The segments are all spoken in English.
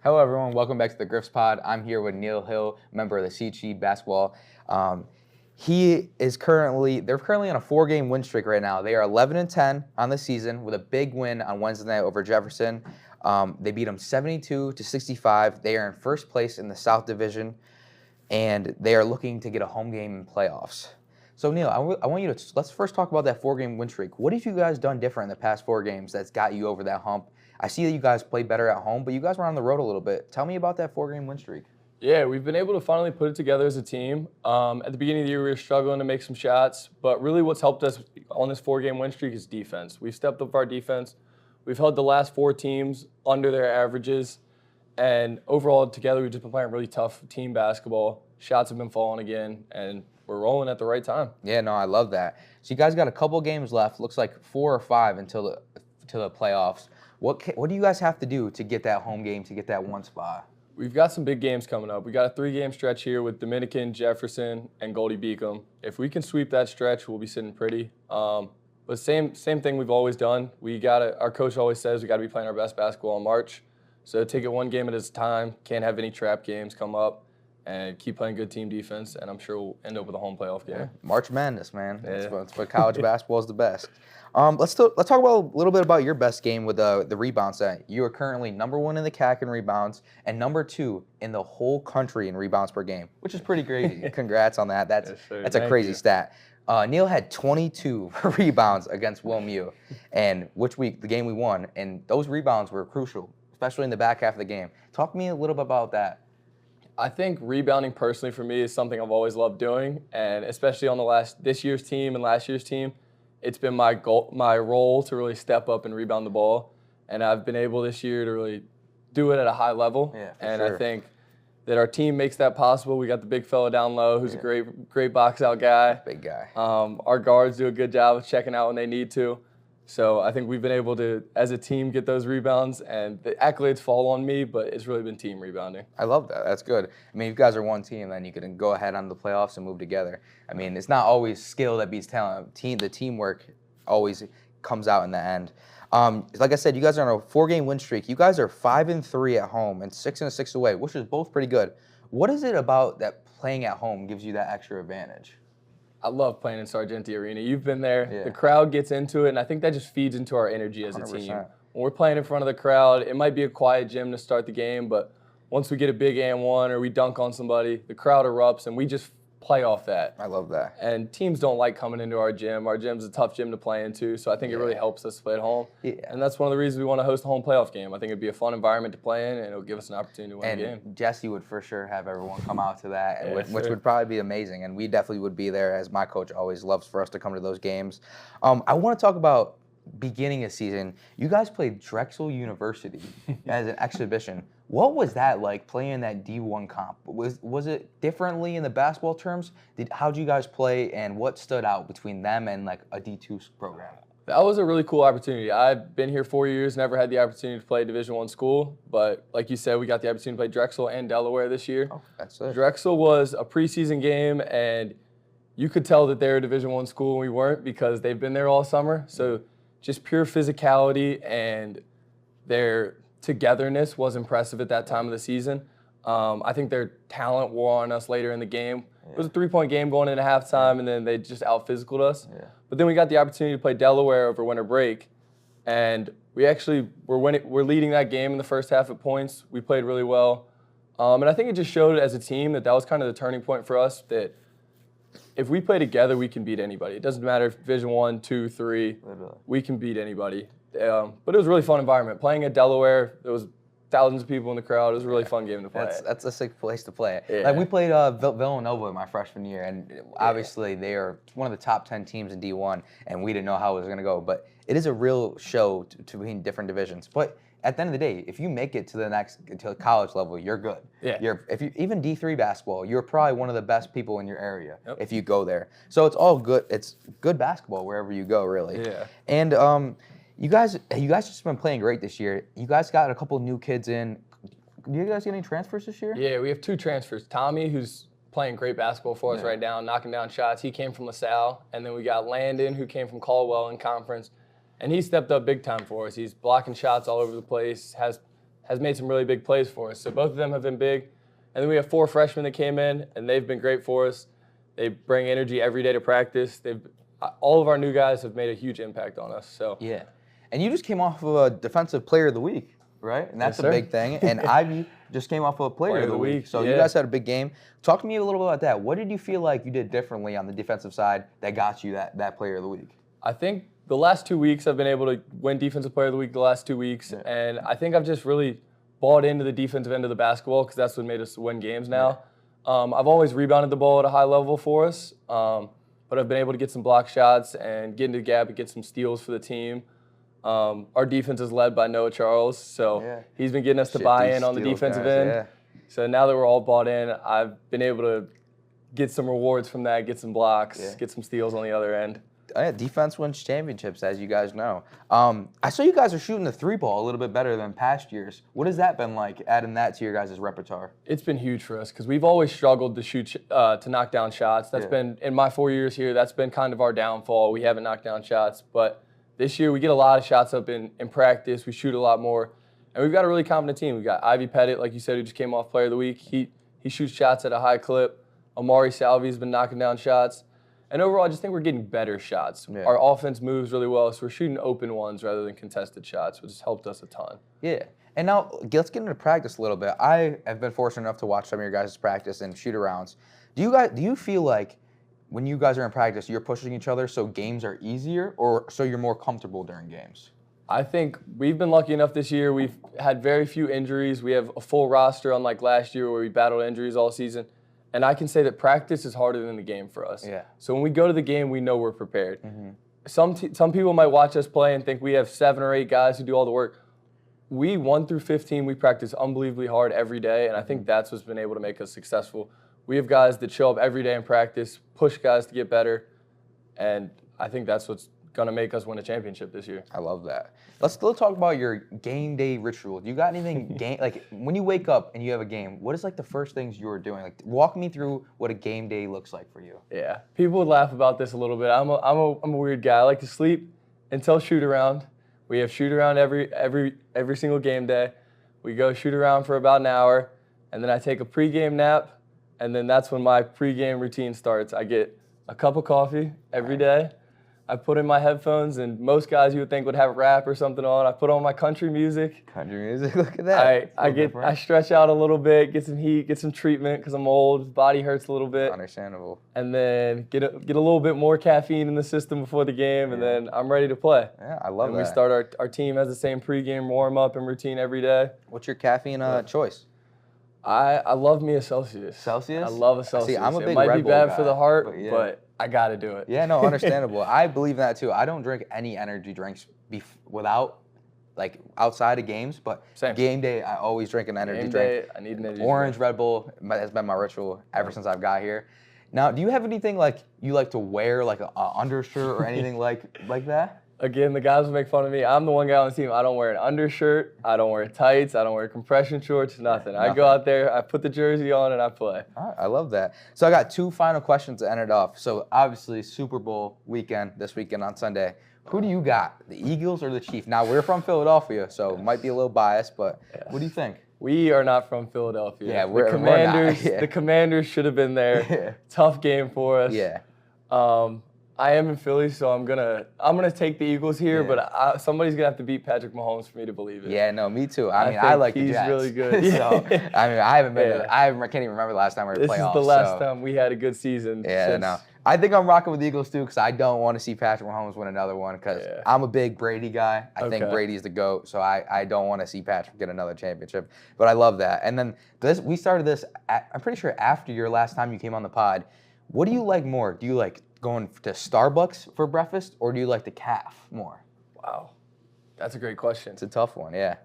Hello, everyone. Welcome back to the Griffs Pod. I'm here with Neil Hill, member of the CHE basketball. They're currently on a 4-game win streak right now. They are 11-10 on the season with a big win on Wednesday night over Jefferson. They beat them 72-65. They are in first place in the South Division, and they are looking to get a home game in playoffs. So Neil, I want you to let's first talk about that 4-game win streak. What have you guys done different in the past 4 games that's got you over that hump? I see that you guys play better at home, but you guys were on the road a little bit. Tell me about that 4-game win streak. Yeah, we've been able to finally put it together as a team. At the beginning of the year, we were struggling to make some shots, but really what's helped us on this 4-game win streak is defense. We've stepped up our defense. We've held the last 4 teams under their averages, and overall together we've just been playing really tough team basketball. Shots have been falling again, and we're rolling at the right time. Yeah, no, I love that. So you guys got a couple games left. Looks like 4 or 5 until the playoffs. What do you guys have to do to get that home game, to get that one spot? We've got some big games coming up. We got a 3-game stretch here with Dominican, Jefferson, and Goldie Beacom. If we can sweep that stretch, we'll be sitting pretty. But same thing we've always done. Our coach always says we got to be playing our best basketball in March. So take it one game at a time. Can't have any trap games come up, and keep playing good team defense. And I'm sure we'll end up with a home playoff game. Yeah. March Madness, man. Yeah. That's what college basketball is the best. Let's talk about a little bit about your best game with the rebound set. You are currently number 1 in the CAC in rebounds and number 2 in the whole country in rebounds per game, which is pretty crazy. Congrats on that. That's a crazy stat. Neil had 22 rebounds against WillMU, and the game we won, and those rebounds were crucial, especially in the back half of the game. Talk to me a little bit about that. I think rebounding personally for me is something I've always loved doing, and especially on this year's team and last year's team, it's been my role to really step up and rebound the ball, and I've been able this year to really do it at a high level. Yeah, and sure. I think that our team makes that possible. We got the big fella down low who's a great box out guy. Big guy. Our guards do a good job of checking out when they need to. So I think we've been able to, as a team, get those rebounds, and the accolades fall on me, but it's really been team rebounding. I love that. That's good. I mean, if you guys are one team, then you can go ahead on the playoffs and move together. I mean, it's not always skill that beats talent. The teamwork always comes out in the end. Like I said, you guys are on a 4-game win streak. You guys are 5-3 at home and 6-6 away, which is both pretty good. What is it about that playing at home gives you that extra advantage? I love playing in Sargenti Arena. You've been there. Yeah. The crowd gets into it, and I think that just feeds into our energy as a 100%. team. When we're playing in front of the crowd, it might be a quiet gym to start the game, but once we get a big and one or we dunk on somebody, the crowd erupts, and we just play off that. I love that. And teams don't like coming into our gym. Our gym's a tough gym to play into, so I think it really helps us play at home. Yeah. And that's one of the reasons we want to host a home playoff game. I think it'd be a fun environment to play in, and it'll give us an opportunity to win the game. And Jesse would for sure have everyone come out to that, Yeah, which would probably be amazing. And we definitely would be there, as my coach always loves for us to come to those games. I want to talk about beginning of season. You guys played Drexel University as an exhibition. What was that like, playing that D1 comp? Was it differently in the basketball terms? How'd you guys play, and what stood out between them and like a D2 program? That was a really cool opportunity. I've been here 4 years, never had the opportunity to play Division I school, but like you said, we got the opportunity to play Drexel and Delaware this year. Oh, that's it. Drexel was a preseason game, and you could tell that they're a Division I school and we weren't, because they've been there all summer. So just pure physicality and their togetherness was impressive at that time of the season. I think their talent wore on us later in the game. It was a 3-point game going into halftime, and then they just out-physicaled us. Yeah. But then we got the opportunity to play Delaware over winter break, and we actually we're leading that game in the first half at points. We played really well. And I think it just showed as a team that was kind of the turning point for us, that if we play together, we can beat anybody. It doesn't matter if Division I, II, III, we can beat anybody. But it was a really fun environment. Playing at Delaware, there was thousands of people in the crowd. It was a really fun game to play. That's a sick place to play. Yeah. Like, we played Villanova my freshman year, and obviously they are one of the top 10 teams in D1, and we didn't know how it was going to go. But it is a real show between different divisions. But at the end of the day, if you make it to the college level, you're good. Yeah. Even D3 basketball, you're probably one of the best people in your area if you go there. So it's all good. It's good basketball wherever you go, really. Yeah. And you guys just been playing great this year. You guys got a couple new kids in. Do you guys get any transfers this year? Yeah, we have 2 transfers. Tommy, who's playing great basketball for us right now, knocking down shots. He came from LaSalle. And then we got Landon, who came from Caldwell in conference. And he stepped up big time for us. He's blocking shots all over the place, has has made some really big plays for us. So both of them have been big. And then we have 4 freshmen that came in, and they've been great for us. They bring energy every day to practice. All of our new guys have made a huge impact on us. So Yeah. And you just came off of a Defensive Player of the Week, right? And that's Yes, a sir. big thing. And Ivy just came off of a Player of the Week. So you yeah. guys had a big game. Talk to me a little bit about that. What did you feel like you did differently on the defensive side that got you that Player of the Week? I think the last 2 weeks I've been able to win Defensive Player of the Week the last 2 weeks. Yeah. And I think I've just really bought into the defensive end of the basketball because that's what made us win games now. I've always rebounded the ball at a high level for us, but I've been able to get some block shots and get into the gap and get some steals for the team. Our defense is led by Noah Charles, so he's been getting us to buy in on the defensive end. Yeah. So now that we're all bought in, I've been able to get some rewards from that, get some blocks, get some steals on the other end. Defense wins championships, as you guys know. I saw you guys are shooting the 3-ball a little bit better than past years. What has that been like, adding that to your guys' repertoire? It's been huge for us because we've always struggled to shoot, to knock down shots. That's been, in my 4 years here, that's been kind of our downfall. We haven't knocked down shots, but this year we get a lot of shots up in practice. We shoot a lot more, and we've got a really confident team. We've got Ivy Pettit, like you said, who just came off Player of the Week. He shoots shots at a high clip. Amari Salvi's been knocking down shots. And overall, I just think we're getting better shots. Yeah. Our offense moves really well, so we're shooting open ones rather than contested shots, which has helped us a ton. Yeah. And now let's get into practice a little bit. I have been fortunate enough to watch some of your guys' practice and shoot-arounds. Do you feel like when you guys are in practice, you're pushing each other so games are easier, or so you're more comfortable during games? I think we've been lucky enough this year. We've had very few injuries. We have a full roster, unlike last year where we battled injuries all season. And I can say that practice is harder than the game for us. Yeah. So when we go to the game, we know we're prepared. Mm-hmm. Some people might watch us play and think we have 7 or 8 guys who do all the work. We 1 through 15, we practice unbelievably hard every day, and I think that's what's been able to make us successful. We have guys that show up every day in practice, push guys to get better, and I think that's what's going to make us win a championship this year. I love that. Let's still talk about your game day ritual. Do you got anything like when you wake up and you have a game? What is like the first things you are doing? Like walk me through what a game day looks like for you. Yeah, people would laugh about this a little bit. I'm a weird guy. I like to sleep until shoot around. We have shoot around every single game day. We go shoot around for about an hour, and then I take a pregame nap, and then that's when my pregame routine starts. I get a cup of coffee every day. I put in my headphones, and most guys you would think would have rap or something on. I put on my country music. Country music, look at that. I stretch out a little bit, get some heat, get some treatment because I'm old. Body hurts a little bit. Understandable. And then get a little bit more caffeine in the system before the game, and then I'm ready to play. Yeah, I love and that. we start our team has the same pregame warm up and routine every day. What's your caffeine choice? I love me a Celsius. Celsius? I love a Celsius. I'm a big it might Red be Bull bad guy, for the heart, but I got to do it. Yeah, no, understandable. I believe in that too. I don't drink any energy drinks outside of games, but Same. Game day, I always drink an energy Game drink. day, I need an energy Orange drink. Red Bull has been my ritual ever since I've got here. Now, do you have anything like you like to wear, like an undershirt or anything like that? Again, the guys will make fun of me. I'm the one guy on the team. I don't wear an undershirt. I don't wear tights. I don't wear compression shorts. Nothing. I go out there, I put the jersey on, and I play. All right, I love that. So I got 2 final questions to end it off. So obviously Super Bowl weekend, this weekend on Sunday. Who do you got, the Eagles or the Chiefs? Now, we're from Philadelphia, so it might be a little biased, but what do you think? We are not from Philadelphia. Yeah, the Commanders. we're not. Yeah. The Commanders should have been there. Tough game for us. Yeah. I am in Philly, so I'm gonna take the Eagles here, but somebody's gonna have to beat Patrick Mahomes for me to believe it. Yeah, no, me too. I mean, think I like the he's Jets. really good. So, I mean, I haven't been. Yeah. I can't even remember the last time we were This playoffs. is the last time we had a good season. Yeah, since, no. I think I'm rocking with the Eagles too because I don't want to see Patrick Mahomes win another one because I'm a big Brady guy. I think Brady's the GOAT, so I don't want to see Patrick get another championship. But I love that. And then we started this, I'm pretty sure after your last time you came on the pod. What do you like more? Do you like going to Starbucks for breakfast or do you like the calf more? Wow, that's a great question. It's a tough one, yeah.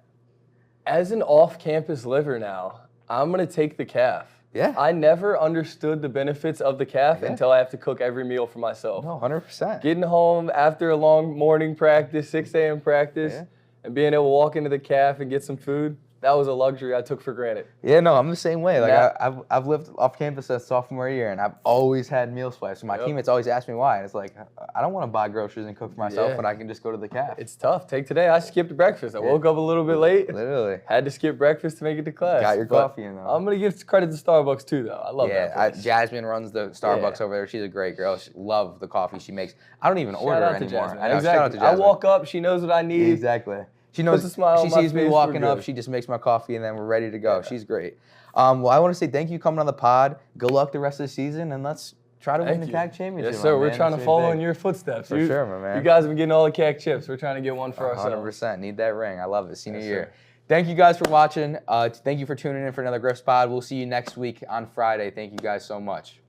As an off-campus liver now, I'm gonna take the calf. Yeah. I never understood the benefits of the calf until I have to cook every meal for myself. No, 100%. Getting home after a long morning practice, 6 a.m. practice, and being able to walk into the calf and get some food, that was a luxury I took for granted. Yeah, no, I'm the same way. Like Now- I've lived off campus since sophomore year, and I've always had meal swipes. So my Yep. teammates always ask me why, and it's like I don't want to buy groceries and cook for myself Yeah. when I can just go to the caf. It's tough. Take today, I skipped breakfast. I woke up a little bit late. Literally. Had to skip breakfast to make it to class. Got your But coffee in, though. I'm gonna give credit to Starbucks too, though. I love Yeah, that place. Jasmine runs the Starbucks Yeah. over there. She's a great girl. She love the coffee she makes. I don't even Shout order out to anymore. Jasmine. I know, Exactly. shout out to I Jasmine. walk up, she knows what I need. Exactly. She knows. a smile She on my sees me face, walking we're up. good. She just makes my coffee, and then we're ready to go. Yeah. She's great. Well, I want to say thank you for coming on the pod. Good luck the rest of the season, and let's try to win the CAC championship. Yes, sir. my We're man. trying to Same follow thing. in your footsteps. For sure, my man. You guys have been getting all the CAC chips. We're trying to get one for ourselves. 100%. Need that ring. I love it. Senior Yes, year. sir. Thank you guys for watching. Thank you for tuning in for another Griffs pod. We'll see you next week on Friday. Thank you guys so much.